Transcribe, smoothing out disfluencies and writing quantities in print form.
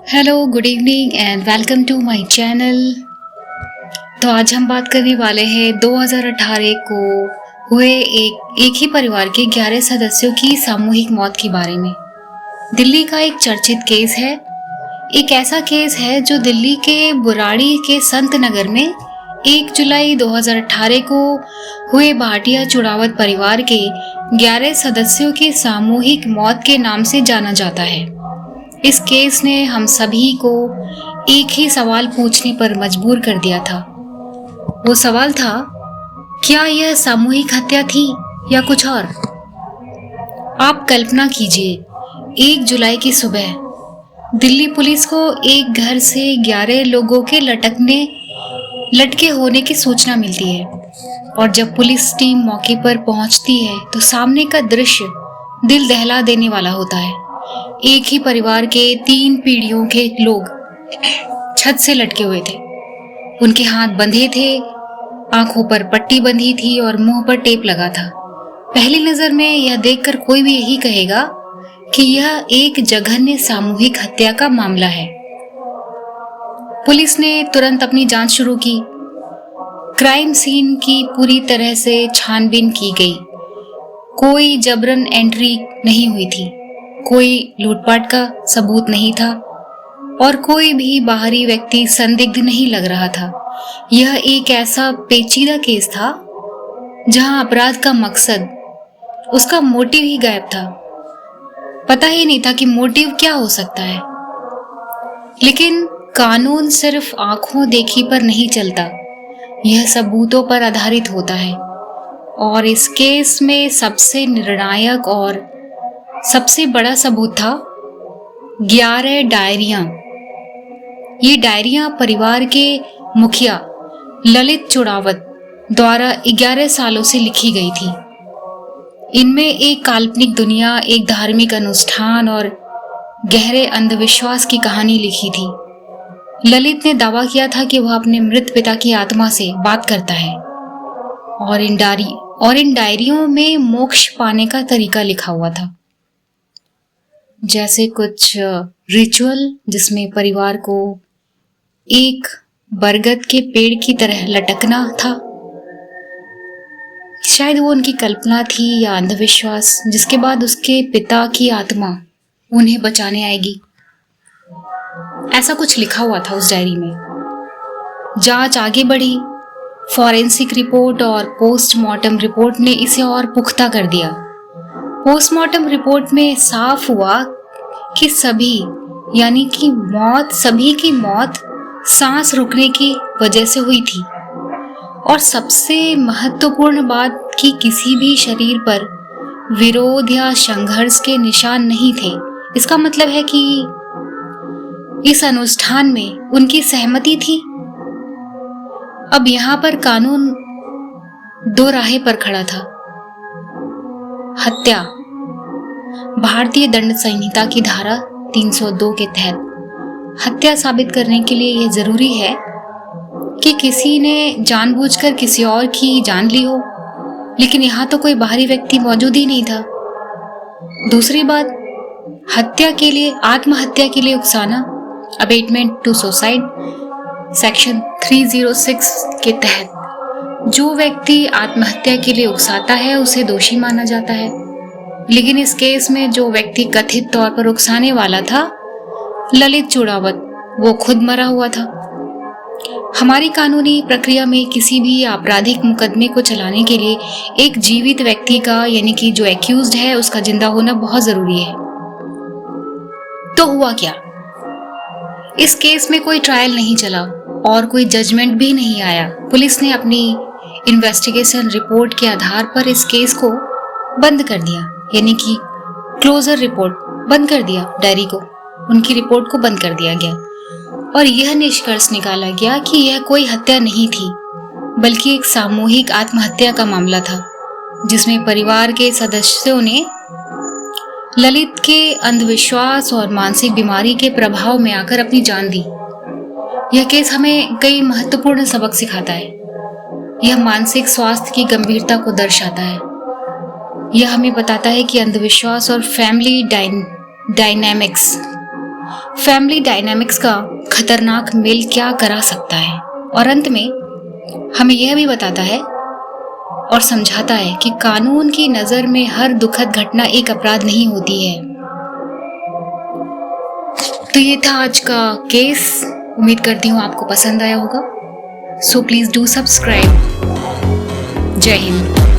Hello, good evening and welcome to my channel. तो आज हम बात करने वाले हैं 2018 को हुए एक ही परिवार के 11 सदस्यों की सामूहिक मौत के बारे में। दिल्ली का एक चर्चित केस है। एक ऐसा केस है जो दिल्ली के बुराड़ी के संत नगर में 1 जुलाई 2018 को हुए भाटिया चुड़ावत परिवार के 11 सदस्यों की सामूहिक मौत के नाम से जाना जाता है। इस केस ने हम सभी को एक ही सवाल पूछने पर मजबूर कर दिया था। वो सवाल था, क्या यह सामूहिक हत्या थी या कुछ और? आप कल्पना कीजिए, 1 जुलाई की सुबह दिल्ली पुलिस को एक घर से 11 लोगों के लटके होने की सूचना मिलती है और जब पुलिस टीम मौके पर पहुंचती है तो सामने का दृश्य दिल दहला देने वाला होता है। एक ही परिवार के 3 पीढ़ियों के लोग छत से लटके हुए थे। उनके हाथ बंधे थे, आंखों पर पट्टी बंधी थी और मुंह पर टेप लगा था। पहली नजर में यह देखकर कोई भी यही कहेगा कि यह एक जघन्य सामूहिक हत्या का मामला है। पुलिस ने तुरंत अपनी जांच शुरू की। क्राइम सीन की पूरी तरह से छानबीन की गई। कोई जबरन एंट्री नहीं हुई थी, कोई लूटपाट का सबूत नहीं था और कोई भी बाहरी व्यक्ति संदिग्ध नहीं लग रहा था। यह एक ऐसा पेचीदा केस था जहां अपराध का मकसद, उसका मोटिव ही गायब था। पता ही नहीं था कि मोटिव क्या हो सकता है। लेकिन कानून सिर्फ आंखों देखी पर नहीं चलता, यह सबूतों पर आधारित होता है। और इस केस में सबसे निर्णायक और सबसे बड़ा सबूत था 11 डायरियां। ये डायरियां परिवार के मुखिया ललित चुड़ावत द्वारा 11 सालों से लिखी गई थी। इनमें एक काल्पनिक दुनिया, एक धार्मिक अनुष्ठान और गहरे अंधविश्वास की कहानी लिखी थी। ललित ने दावा किया था कि वह अपने मृत पिता की आत्मा से बात करता है और इन डायरियों में मोक्ष पाने का तरीका लिखा हुआ था, जैसे कुछ रिचुअल जिसमें परिवार को एक बरगद के पेड़ की तरह लटकना था। शायद वो उनकी कल्पना थी या अंधविश्वास, जिसके बाद उसके पिता की आत्मा उन्हें बचाने आएगी। ऐसा कुछ लिखा हुआ था उस डायरी में। जांच आगे बढ़ी। फॉरेंसिक रिपोर्ट और पोस्टमार्टम रिपोर्ट ने इसे और पुख्ता कर दिया। पोस्टमार्टम रिपोर्ट में साफ हुआ कि सभी की मौत सांस रुकने की वजह से हुई थी और सबसे महत्वपूर्ण बात कि किसी भी शरीर पर विरोध या संघर्ष के निशान नहीं थे। इसका मतलब है कि इस अनुष्ठान में उनकी सहमति थी। अब यहां पर कानून दो राहें पर खड़ा था। हत्या, भारतीय दंड संहिता की धारा 302 के तहत हत्या साबित करने के लिए यह जरूरी है कि किसी ने जानबूझकर किसी और की जान ली हो, लेकिन यहां तो कोई बाहरी व्यक्ति मौजूद ही नहीं था। दूसरी बात, आत्महत्या के लिए उकसाना, अबेटमेंट टू सुसाइड सेक्शन 306 के तहत जो व्यक्ति आत्महत्या के लिए उकसाता है उसे दोषी माना जाता है। लेकिन इस केस में जो व्यक्ति कथित तौर पर उकसाने वाला था, ललित चुड़ावत, वो खुद मरा हुआ था। हमारी कानूनी प्रक्रिया में किसी भी आपराधिक मुकदमे को चलाने के लिए एक जीवित व्यक्ति का, यानी कि जो एक्यूज्ड है, उसका जिंदा होना बहुत जरूरी है। तो हुआ क्या? इस केस में कोई ट्रायल नहीं चला और कोई जजमेंट भी नहीं आया। पुलिस ने अपनी इन्वेस्टिगेशन रिपोर्ट के आधार पर इस केस को बंद कर दिया, यानी कि क्लोजर रिपोर्ट बंद कर दिया। डायरी को, उनकी रिपोर्ट को बंद कर दिया गया और यह निष्कर्ष निकाला गया कि यह कोई हत्या नहीं थी, बल्कि एक सामूहिक आत्महत्या का मामला था, जिसमें परिवार के सदस्यों ने ललित के अंधविश्वास और मानसिक बीमारी के प्रभाव में आकर अपनी जान दी। यह केस हमें कई महत्वपूर्ण सबक सिखाता है। यह मानसिक स्वास्थ्य की गंभीरता को दर्शाता है। यह हमें बताता है कि अंधविश्वास और फैमिली डायनामिक्स फैमिली डायनामिक्स का खतरनाक मेल क्या करा सकता है, और अंत में हमें यह भी बताता है और समझाता है कि कानून की नजर में हर दुखद घटना एक अपराध नहीं होती है। तो ये था आज का केस। उम्मीद करती हूँ आपको पसंद आया होगा। So please do subscribe. जय हिंद।